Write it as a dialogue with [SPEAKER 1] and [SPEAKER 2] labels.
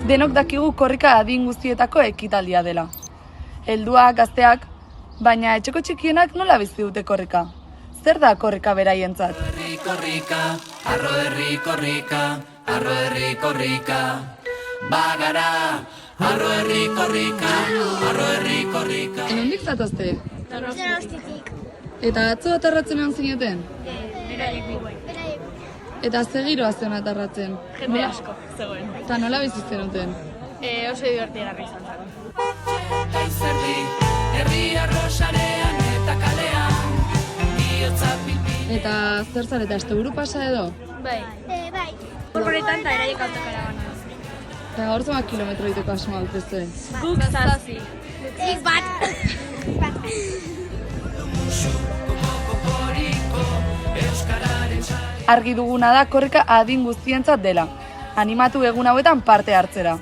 [SPEAKER 1] Denok dakigu korrika adin guztietako ekitaldia dela. Helduak, gazteak, baina etxeko txikienak nola bizi dute korrika? Zer da korrika beraientzat?
[SPEAKER 2] Korrika, arro herri korrika, arro herri korrika, bagara, arro herri korrika, arro herri korrika.
[SPEAKER 1] Nondik zatozte?
[SPEAKER 3] Donostitik.
[SPEAKER 1] Eta atzo atarratzen egon zineten?
[SPEAKER 3] Beraiek bai.
[SPEAKER 1] Eta ze giroa zen atarratzen?
[SPEAKER 3] Jende asko, zegoen.
[SPEAKER 1] Eta nola bizi zenuten?
[SPEAKER 3] Oso divertigarri izan zen.
[SPEAKER 2] Zerdi, herri arrosarean eta kalean, bihotza pilpi.
[SPEAKER 1] Eta zer zareta, asteburu pasa edo?
[SPEAKER 3] Bai. Bai. Horretan eta eraiek autokarabana.
[SPEAKER 1] Eta gaur zoma kilometro diteko asmoa dutezue.
[SPEAKER 3] Guk zazi. Nik bat.
[SPEAKER 1] Argi duguna da korrika adin guztientzat dela. Animatu egun hauetan parte hartzera.